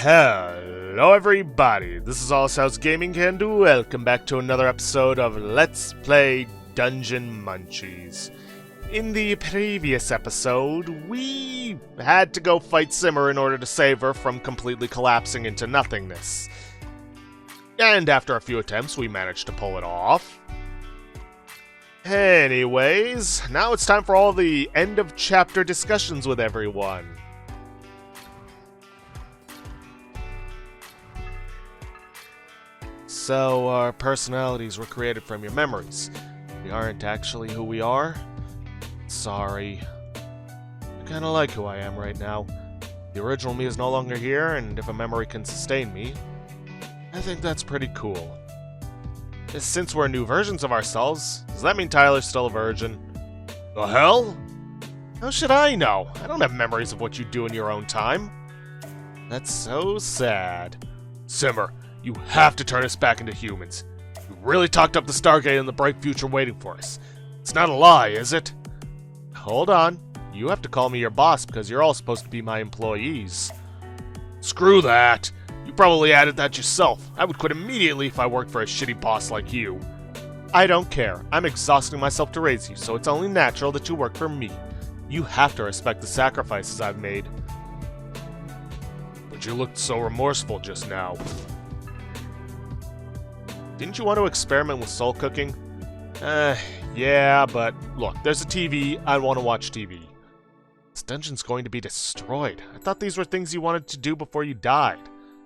Hello everybody, this is S.U.C Gaming and welcome back to another episode of Let's Play Dungeon Munchies. In the previous episode, we had to go fight Simmer in order to save her from completely collapsing into nothingness. And after a few attempts, we managed to pull it off. Anyways, now it's time for all the end-of-chapter discussions with everyone. So, our personalities were created from your memories. We aren't actually who we are? Sorry. I kinda like who I am right now. The original me is no longer here, and if a memory can sustain me, I think that's pretty cool. Since we're new versions of ourselves, does that mean Tyler's still a virgin? The hell? How should I know? I don't have memories of what you do in your own time. That's so sad. Simmer, you have to turn us back into humans. You really talked up the Stargate and the bright future waiting for us. It's not a lie, is it? Hold on. You have to call me your boss because you're all supposed to be my employees. Screw that. You probably added that yourself. I would quit immediately if I worked for a shitty boss like you. I don't care. I'm exhausting myself to raise you, so it's only natural that you work for me. You have to respect the sacrifices I've made. But you looked so remorseful just now. Didn't you want to experiment with soul cooking? Yeah, but look, there's a TV. I want to watch TV. This dungeon's going to be destroyed. I thought these were things you wanted to do before you died.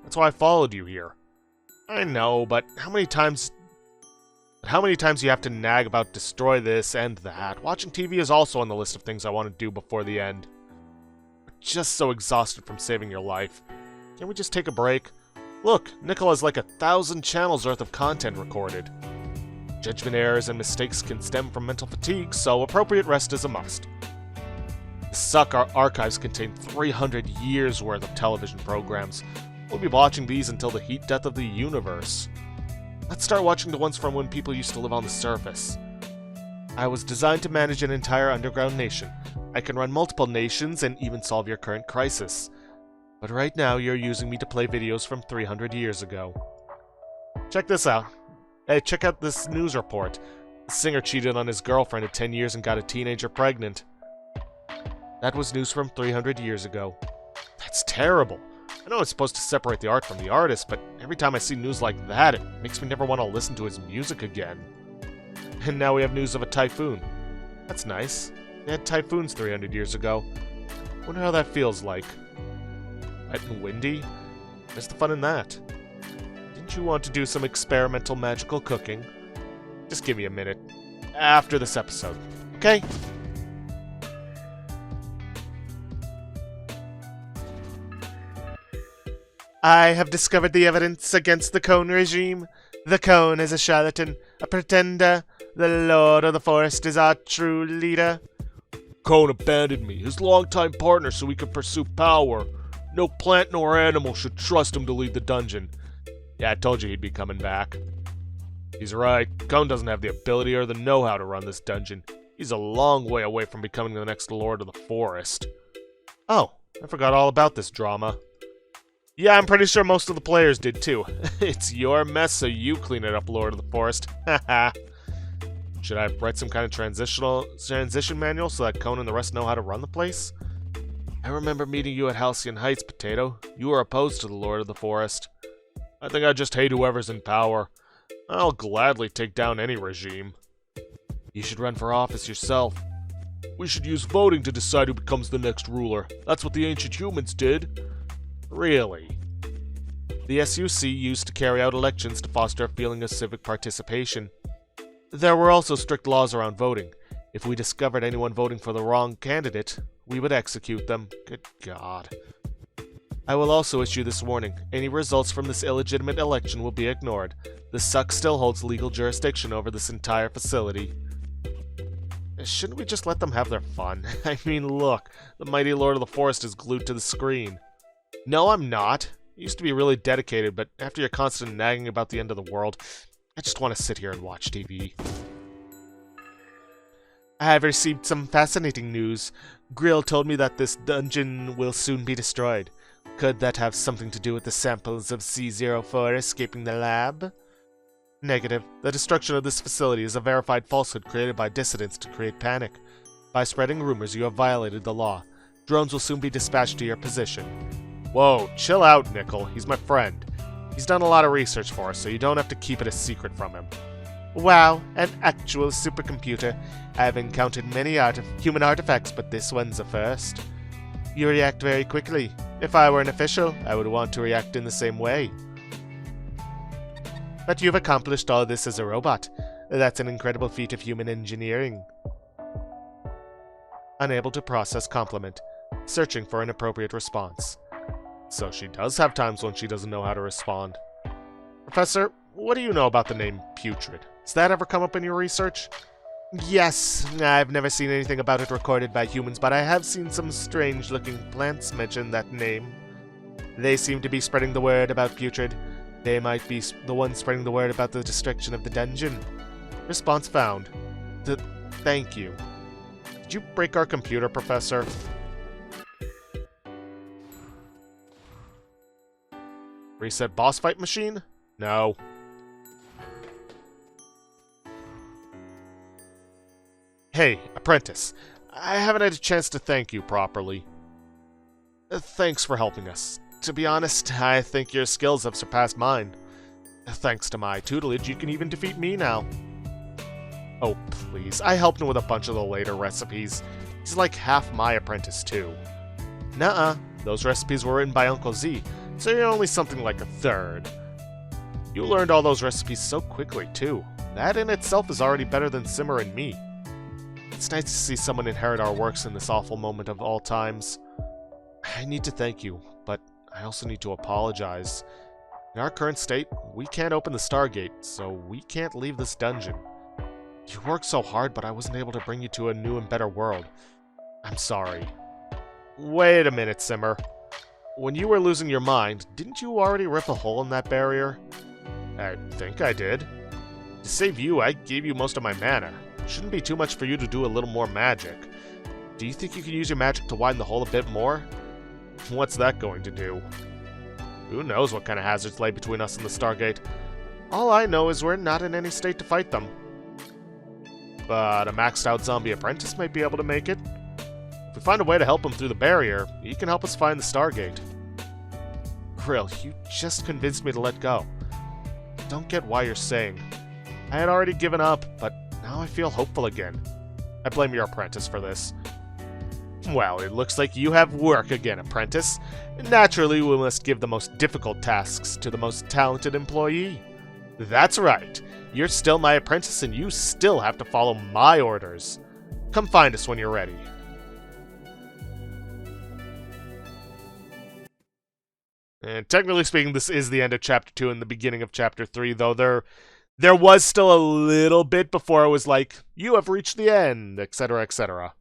That's why I followed you here. I know, but how many times do you have to nag about destroy this and that? Watching TV is also on the list of things I want to do before the end. I'm just so exhausted from saving your life. Can't we just take a break? Look, Nickel has like 1,000 channels worth of content recorded. Judgment errors and mistakes can stem from mental fatigue, so appropriate rest is a must. The S.U.C archives contain 300 years worth of television programs. We'll be watching these until the heat death of the universe. Let's start watching the ones from when people used to live on the surface. I was designed to manage an entire underground nation. I can run multiple nations and even solve your current crisis. But right now, you're using me to play videos from 300 years ago. Check this out. Hey, check out this news report. The singer cheated on his girlfriend at 10 years and got a teenager pregnant. That was news from 300 years ago. That's terrible. I know it's supposed to separate the art from the artist, but every time I see news like that, it makes me never want to listen to his music again. And now we have news of a typhoon. That's nice. They had typhoons 300 years ago. Wonder how that feels like. Wet and windy? Where's the fun in that? Didn't you want to do some experimental magical cooking? Just give me a minute. After this episode. Okay? I have discovered the evidence against the Cone regime. The Cone is a charlatan, a pretender. The Lord of the Forest is our true leader. Cone abandoned me, his longtime partner, so he could pursue power. No plant nor animal should trust him to lead the dungeon. Yeah, I told you he'd be coming back. He's right. Cone doesn't have the ability or the know-how to run this dungeon. He's a long way away from becoming the next Lord of the Forest. Oh, I forgot all about this drama. Yeah, I'm pretty sure most of the players did too. It's your mess, so you clean it up, Lord of the Forest. Haha. Should I write some kind of transition manual so that Cone and the rest know how to run the place? I remember meeting you at Halcyon Heights, Potato. You were opposed to the Lord of the Forest. I think I just hate whoever's in power. I'll gladly take down any regime. You should run for office yourself. We should use voting to decide who becomes the next ruler. That's what the ancient humans did. Really? The S.U.C used to carry out elections to foster a feeling of civic participation. There were also strict laws around voting. If we discovered anyone voting for the wrong candidate, we would execute them. Good God. I will also issue this warning. Any results from this illegitimate election will be ignored. The S.U.C still holds legal jurisdiction over this entire facility. Shouldn't we just let them have their fun? I mean, look, the mighty Lord of the Forest is glued to the screen. No, I'm not. I used to be really dedicated, but after your constant nagging about the end of the world, I just want to sit here and watch TV. I have received some fascinating news. Grill told me that this dungeon will soon be destroyed. Could that have something to do with the samples of C-04 escaping the lab? Negative. The destruction of this facility is a verified falsehood created by dissidents to create panic. By spreading rumors, you have violated the law. Drones will soon be dispatched to your position. Whoa, chill out, Nickel. He's my friend. He's done a lot of research for us, so you don't have to keep it a secret from him. Wow, an actual supercomputer. I've encountered many human artifacts, but this one's a first. You react very quickly. If I were an official, I would want to react in the same way. But you've accomplished all this as a robot. That's an incredible feat of human engineering. Unable to process compliment. Searching for an appropriate response. So she does have times when she doesn't know how to respond. Professor, what do you know about the name Putrid? Has that ever come up in your research? Yes, I've never seen anything about it recorded by humans, but I have seen some strange-looking plants mention that name. They seem to be spreading the word about Putrid. They might be the ones spreading the word about the destruction of the dungeon. Response found. Thank you. Did you break our computer, Professor? Reset boss fight machine? No. Hey, apprentice. I haven't had a chance to thank you properly. Thanks for helping us. To be honest, I think your skills have surpassed mine. Thanks to my tutelage, you can even defeat me now. Oh, please. I helped him with a bunch of the later recipes. He's like half my apprentice, too. Nuh-uh. Those recipes were written by Uncle Z, so you're only something like a third. You learned all those recipes so quickly, too. That in itself is already better than Simmer and me. It's nice to see someone inherit our works in this awful moment of all times. I need to thank you, but I also need to apologize. In our current state, we can't open the Stargate, so we can't leave this dungeon. You worked so hard, but I wasn't able to bring you to a new and better world. I'm sorry. Wait a minute, Simmer. When you were losing your mind, didn't you already rip a hole in that barrier? I think I did. To save you, I gave you most of my mana. Shouldn't be too much for you to do a little more magic. Do you think you can use your magic to widen the hole a bit more? What's that going to do? Who knows what kind of hazards lay between us and the Stargate. All I know is we're not in any state to fight them. But a maxed out zombie apprentice might be able to make it. If we find a way to help him through the barrier, he can help us find the Stargate. Krill, you just convinced me to let go. Don't get why you're saying. I had already given up, but now I feel hopeful again. I blame your apprentice for this. Well, it looks like you have work again, apprentice. Naturally, we must give the most difficult tasks to the most talented employee. That's right. You're still my apprentice and you still have to follow my orders. Come find us when you're ready. And technically speaking, this is the end of Chapter 2 and the beginning of Chapter 3, though there was still a little bit before it was like, you have reached the end, etc., etc.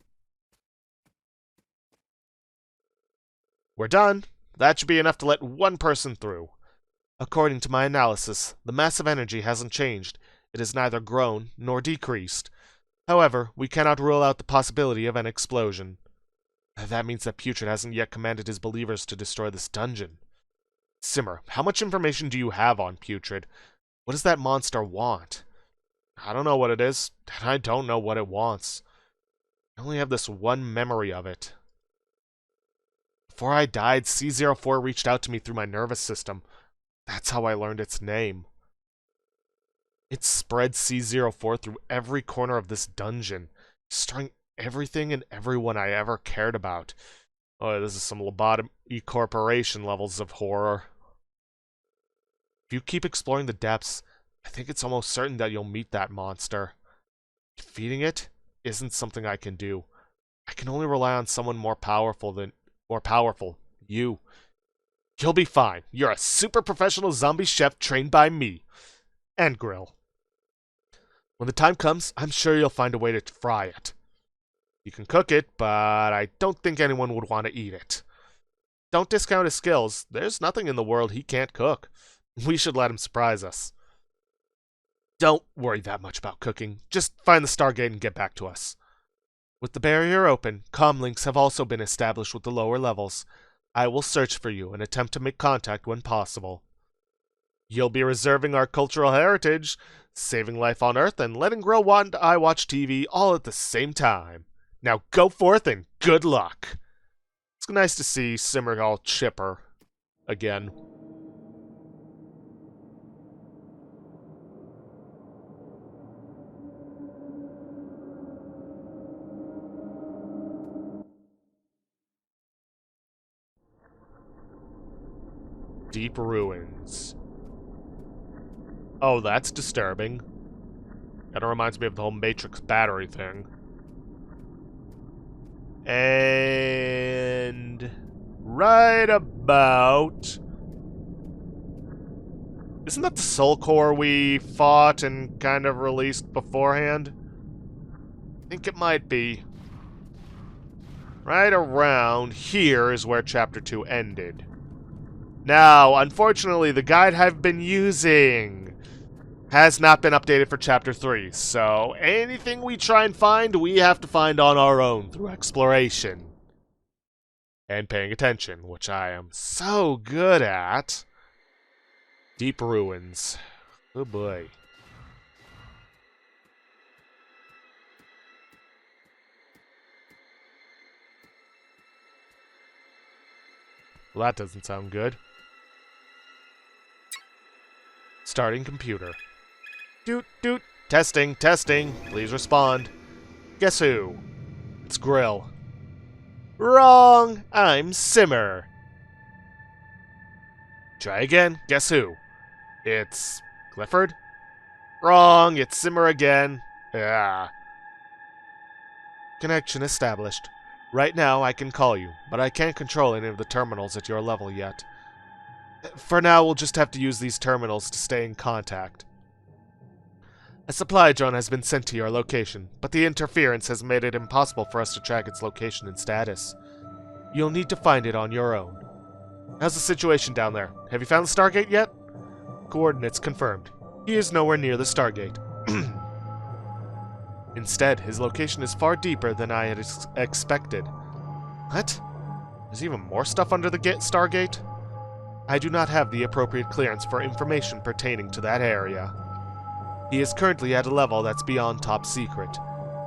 We're done. That should be enough to let one person through. According to my analysis, the massive energy hasn't changed. It has neither grown nor decreased. However, we cannot rule out the possibility of an explosion. That means that Putrid hasn't yet commanded his believers to destroy this dungeon. Simmer, how much information do you have on Putrid? What does that monster want? I don't know what it is, and I don't know what it wants. I only have this one memory of it. Before I died, C-04 reached out to me through my nervous system. That's how I learned its name. It spread C-04 through every corner of this dungeon, destroying everything and everyone I ever cared about. Oh, this is some lobotomy corporation levels of horror. If you keep exploring the depths, I think it's almost certain that you'll meet that monster. Defeating it isn't something I can do. I can only rely on someone more powerful, you. You'll be fine. You're a super professional zombie chef trained by me. And Grill. When the time comes, I'm sure you'll find a way to fry it. You can cook it, but I don't think anyone would want to eat it. Don't discount his skills. There's nothing in the world he can't cook. We should let him surprise us. Don't worry that much about cooking. Just find the Stargate and get back to us. With the barrier open, comm links have also been established with the lower levels. I will search for you and attempt to make contact when possible. You'll be reserving our cultural heritage, saving life on Earth, and letting Grill and I watch TV all at the same time. Now go forth and good luck. It's nice to see Simmer all chipper again. Deep ruins. Oh, that's disturbing. Kinda reminds me of the whole Matrix battery thing. And right about... Isn't that the Soul Core we fought and kind of released beforehand? I think it might be. Right around here is where Chapter 2 ended. Now, unfortunately, the guide I've been using has not been updated for Chapter 3, so anything we try and find, we have to find on our own through exploration. And paying attention, which I am so good at. Deep ruins. Oh boy. Well, that doesn't sound good. Starting computer. Doot, doot. Testing, testing. Please respond. Guess who? It's Grill. Wrong! I'm Simmer. Try again. Guess who? It's Clifford? Wrong! It's Simmer again. Ah. Connection established. Right now, I can call you, but I can't control any of the terminals at your level yet. For now, we'll just have to use these terminals to stay in contact. A supply drone has been sent to your location, but the interference has made it impossible for us to track its location and status. You'll need to find it on your own. How's the situation down there? Have you found the Stargate yet? Coordinates confirmed. He is nowhere near the Stargate. Instead, his location is far deeper than I had expected. What? There's even more stuff under the Stargate? I do not have the appropriate clearance for information pertaining to that area. He is currently at a level that's beyond top secret.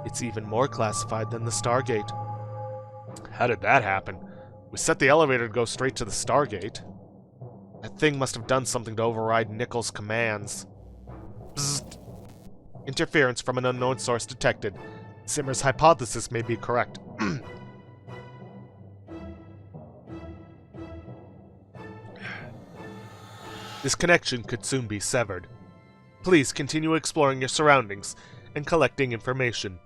It's even more classified than the Stargate. How did that happen? We set the elevator to go straight to the Stargate. That thing must have done something to override Nichols' commands. Bzzzt. Interference from an unknown source detected. Simmer's hypothesis may be correct. This connection could soon be severed. Please continue exploring your surroundings and collecting information.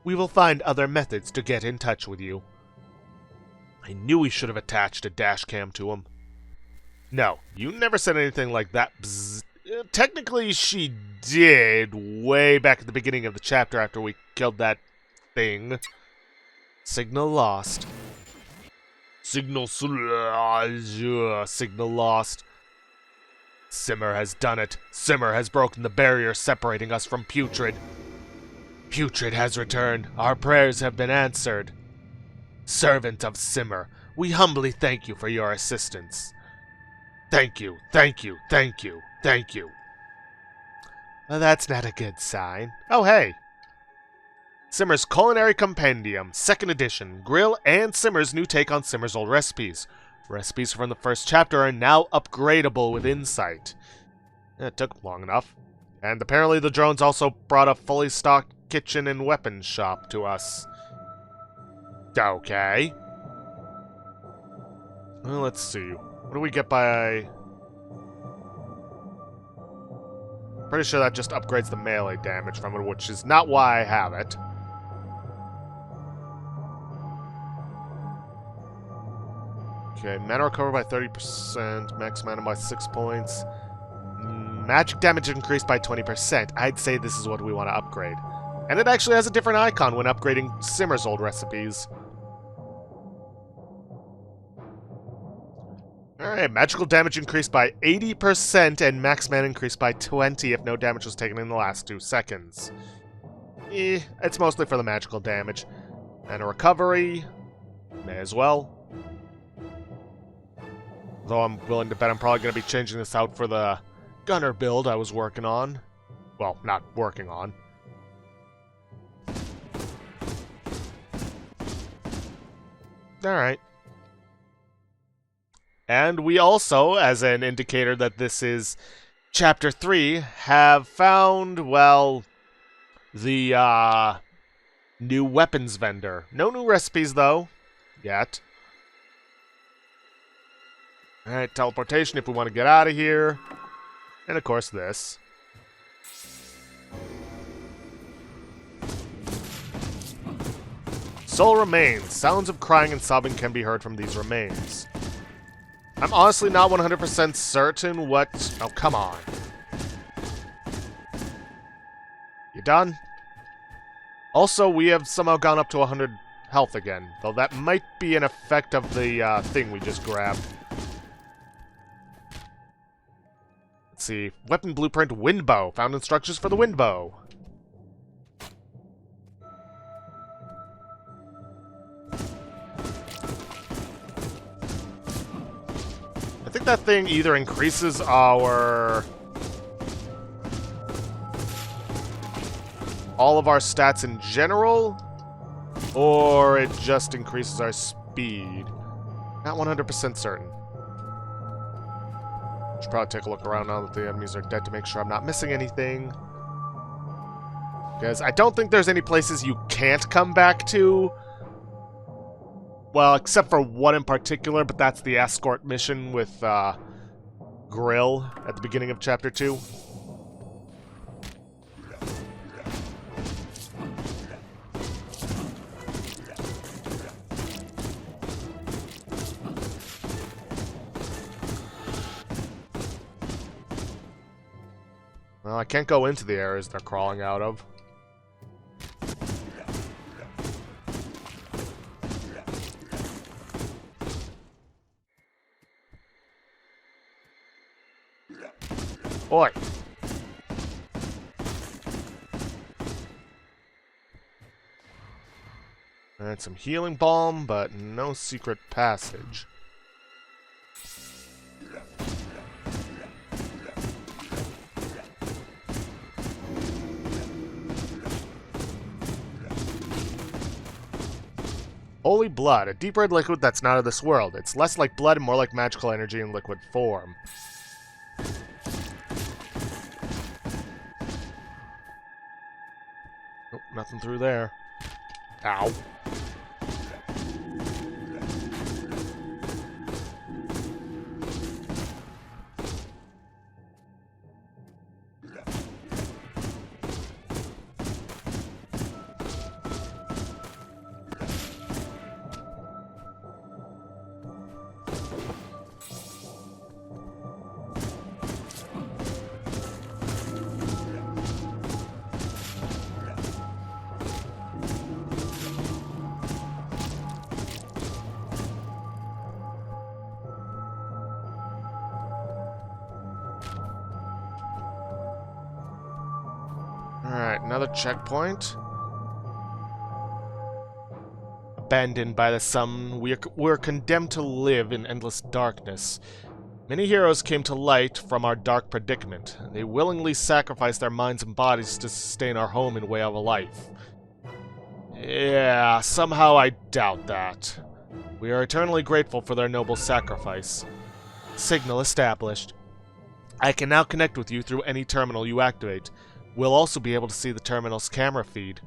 We will find other methods to get in touch with you. I knew we should have attached a dash cam to him. No, you never said anything like that. Bzzz. Technically, she did way back at the beginning of the chapter after we killed that thing. Signal lost. Signal lost. Simmer has done it. Simmer has broken the barrier separating us from Putrid. Putrid has returned. Our prayers have been answered. Servant of Simmer, we humbly thank you for your assistance. Thank you, thank you, thank you, thank you. Well, that's not a good sign. Oh, hey. Simmer's Culinary Compendium, 2nd edition. Grill and Simmer's new take on Simmer's old recipes. Recipes from the first chapter are now upgradable with insight. It took long enough. And apparently the drones also brought a fully stocked kitchen and weapons shop to us. Okay. Well, let's see. What do we get by... Pretty sure that just upgrades the melee damage from it, which is not why I have it. Okay, mana recovered by 30%, max mana by 6 points. Magic damage increased by 20%. I'd say this is what we want to upgrade. And it actually has a different icon when upgrading Simmer's old recipes. Alright, magical damage increased by 80% and max mana increased by 20 if no damage was taken in the last 2 seconds. It's mostly for the magical damage. And a recovery. May as well. Though I'm willing to bet I'm probably going to be changing this out for the gunner build I was working on. Well, not working on. Alright. And we also, as an indicator that this is Chapter 3, have found, well, the new weapons vendor. No new recipes, though, yet. Alright, teleportation if we want to get out of here. And, of course, this. Soul remains. Sounds of crying and sobbing can be heard from these remains. I'm honestly not 100% certain what... Oh, come on. You done? Also, we have somehow gone up to 100 health again, though that might be an effect of the thing we just grabbed. Let's see. Weapon blueprint wind bow. Found instructions for the wind bow. I think that thing either increases our... all of our stats in general, or it just increases our speed. Not 100% certain. Should probably take a look around now that the enemies are dead to make sure I'm not missing anything. Because I don't think there's any places you can't come back to. Well, except for one in particular, but that's the escort mission with Grill at the beginning of Chapter 2. Well, I can't go into the areas they're crawling out of. Oi! And some healing balm, but no secret passage. Holy blood, a deep red liquid that's not of this world. It's less like blood and more like magical energy in liquid form. Nope, nothing through there. Ow. Alright, another checkpoint. Abandoned by the sun, we're condemned to live in endless darkness. Many heroes came to light from our dark predicament. They willingly sacrificed their minds and bodies to sustain our home and way of life. Yeah, somehow I doubt that. We are eternally grateful for their noble sacrifice. Signal established. I can now connect with you through any terminal you activate. We'll also be able to see the terminal's camera feed.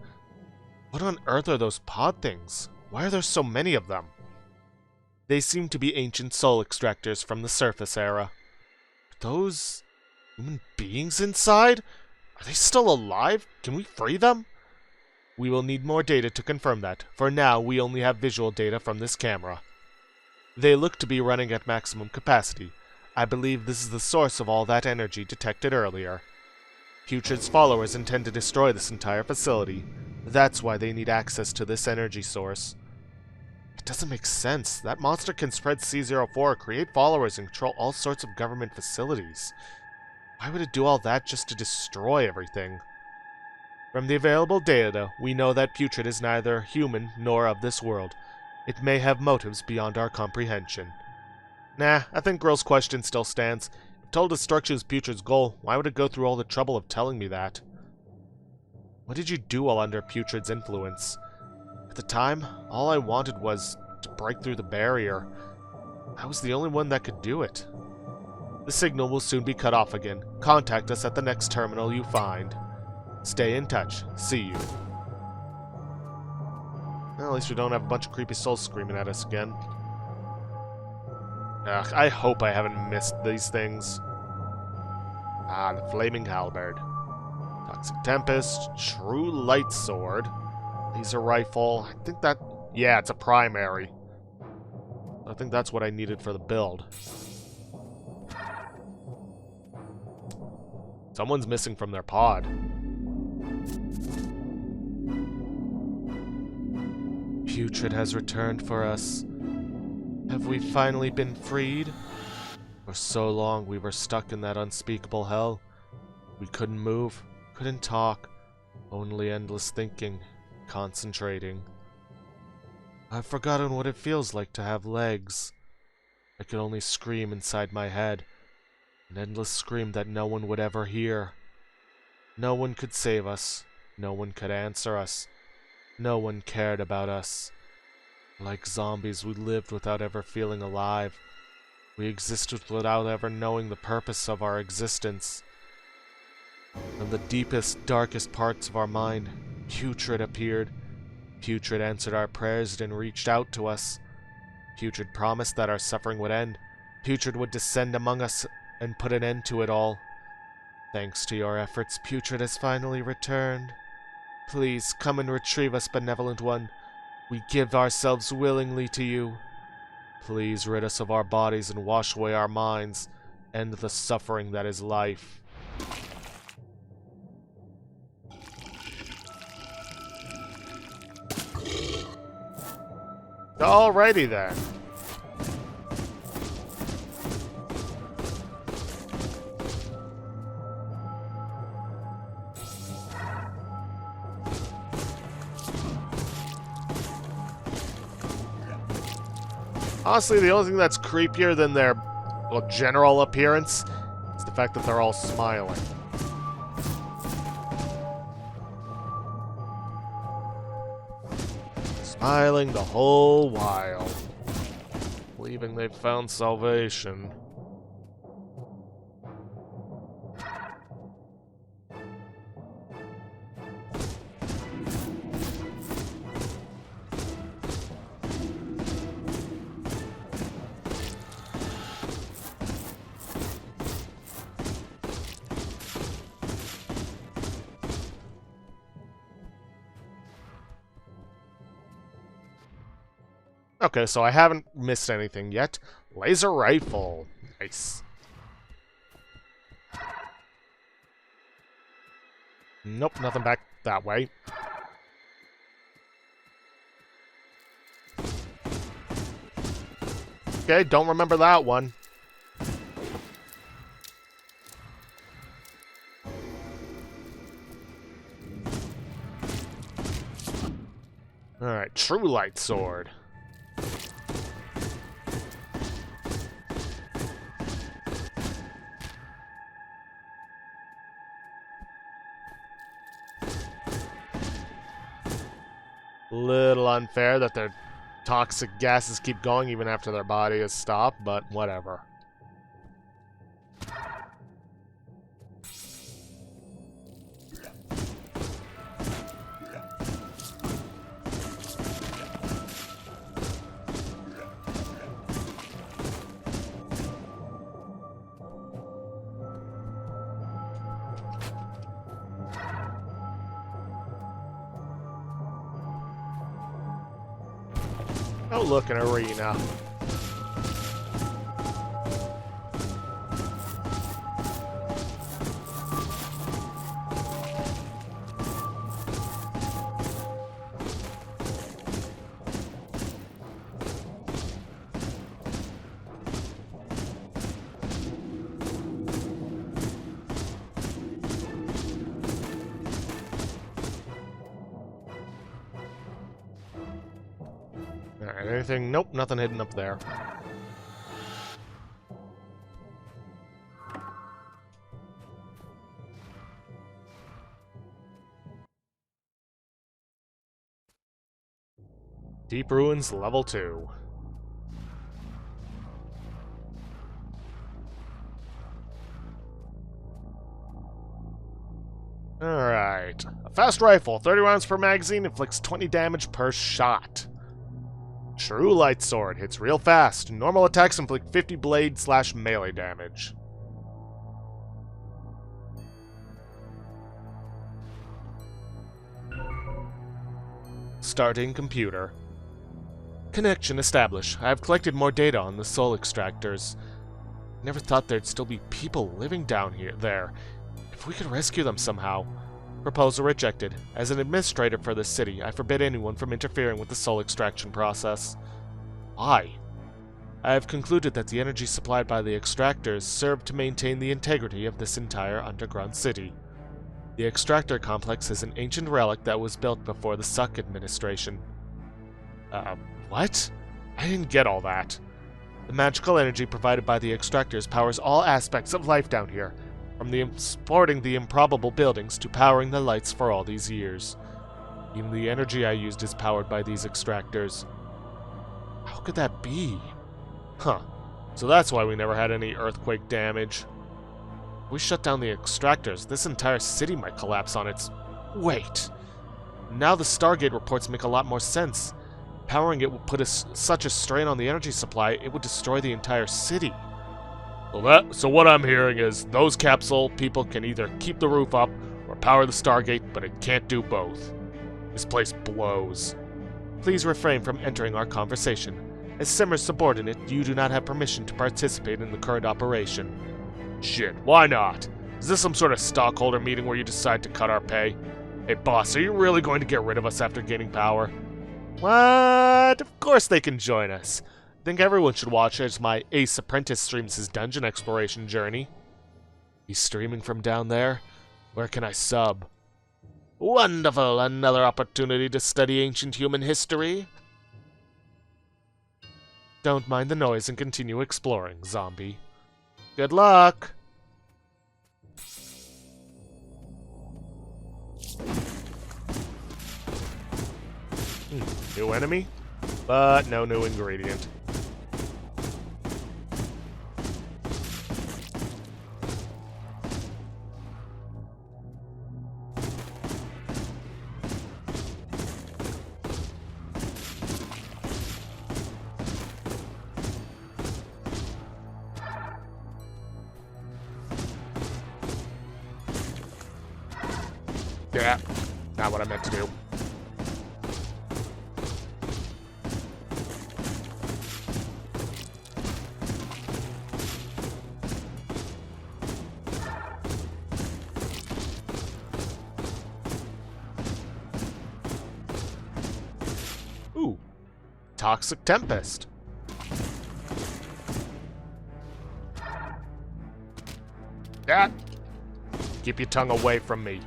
What on earth are those pod things? Why are there so many of them? They seem to be ancient soul extractors from the surface era. Are those human beings inside? Are they still alive? Can we free them? We will need more data to confirm that. For now, we only have visual data from this camera. They look to be running at maximum capacity. I believe this is the source of all that energy detected earlier. Putrid's followers intend to destroy this entire facility. That's why they need access to this energy source. It doesn't make sense. That monster can spread C04, create followers, and control all sorts of government facilities. Why would it do all that just to destroy everything? From the available data, we know that Putrid is neither human nor of this world. It may have motives beyond our comprehension. Nah, I think Grill's question still stands. If told destruction is Putrid's goal, why would it go through all the trouble of telling me that? What did you do while under Putrid's influence? At the time, all I wanted was to break through the barrier. I was the only one that could do it. The signal will soon be cut off again. Contact us at the next terminal you find. Stay in touch. See you. Well, at least we don't have a bunch of creepy souls screaming at us again. Ugh, I hope I haven't missed these things. Ah, the Flaming Halberd. Toxic Tempest. True Light Sword. Laser Rifle. I think that... Yeah, it's a primary. I think that's what I needed for the build. Someone's missing from their pod. Putrid has returned for us. Have we finally been freed? For so long we were stuck in that unspeakable hell. We couldn't move, couldn't talk, only endless thinking, concentrating. I've forgotten what it feels like to have legs. I could only scream inside my head. An endless scream that no one would ever hear. No one could save us. No one could answer us. No one cared about us. Like zombies, we lived without ever feeling alive. We existed without ever knowing the purpose of our existence. From the deepest, darkest parts of our mind, Putrid appeared. Putrid answered our prayers and reached out to us. Putrid promised that our suffering would end. Putrid would descend among us and put an end to it all. Thanks to your efforts, Putrid has finally returned. Please, come and retrieve us, Benevolent One. We give ourselves willingly to you. Please rid us of our bodies and wash away our minds. End the suffering that is life. Alrighty then. Honestly, the only thing that's creepier than their, well, general appearance is the fact that they're all smiling. Smiling the whole while, believing they've found salvation. Okay, so I haven't missed anything yet. Laser rifle. Nice. Nope, nothing back that way. Okay, don't remember that one. Alright, True Light Sword. Little unfair that their toxic gases keep going even after their body is stopped, but whatever. Oh, look, an arena. Alright, anything? Nope, nothing hidden up there. Deep Ruins Level 2. Alright. A fast rifle, 30 rounds per magazine, inflicts 20 damage per shot. True light sword, hits real fast. Normal attacks inflict 50 blade/melee damage. Starting computer. Connection established. I have collected more data on the soul extractors. Never thought there'd still be people living down there. If we could rescue them somehow. Proposal rejected. As an administrator for this city, I forbid anyone from interfering with the soul extraction process. Why? I have concluded that the energy supplied by the extractors serve to maintain the integrity of this entire underground city. The extractor complex is an ancient relic that was built before the S.U.C administration. What? I didn't get all that. The magical energy provided by the extractors powers all aspects of life down here, from supporting the improbable buildings to powering the lights for all these years. Even the energy I used is powered by these extractors. How could that be? Huh. So that's why we never had any earthquake damage. If we shut down the extractors, this entire city might collapse on its... Wait! Now the Stargate reports make a lot more sense. Powering it would put such a strain on the energy supply, it would destroy the entire city. So what I'm hearing is those capsule people can either keep the roof up or power the Stargate, but it can't do both. This place blows. Please refrain from entering our conversation. As Simmer's subordinate, you do not have permission to participate in the current operation. Shit, why not? Is this some sort of stockholder meeting where you decide to cut our pay? Hey boss, are you really going to get rid of us after gaining power? What? Of course they can join us. I think everyone should watch as my ace apprentice streams his dungeon exploration journey. He's streaming from down there? Where can I sub? Wonderful! Another opportunity to study ancient human history. Don't mind the noise and continue exploring, zombie. Good luck! New enemy, but no new ingredient. Yeah, not what I meant to do. Ooh, Toxic Tempest. Yeah, keep your tongue away from me.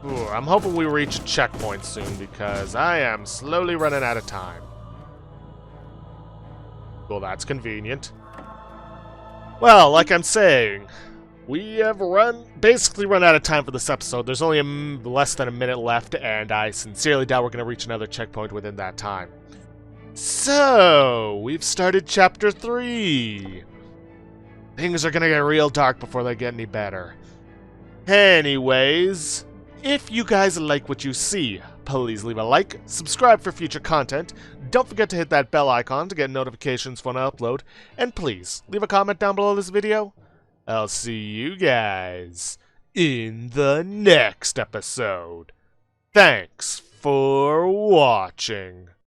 Ooh, I'm hoping we reach a checkpoint soon because I am slowly running out of time. Well, that's convenient. Well, like I'm saying, we have basically run out of time for this episode. There's only less than a minute left, and I sincerely doubt we're going to reach another checkpoint within that time. So, we've started Chapter 3. Things are going to get real dark before they get any better. Anyways, if you guys like what you see, please leave a like, subscribe for future content, don't forget to hit that bell icon to get notifications when I upload, and please leave a comment down below this video. I'll see you guys in the next episode. Thanks for watching.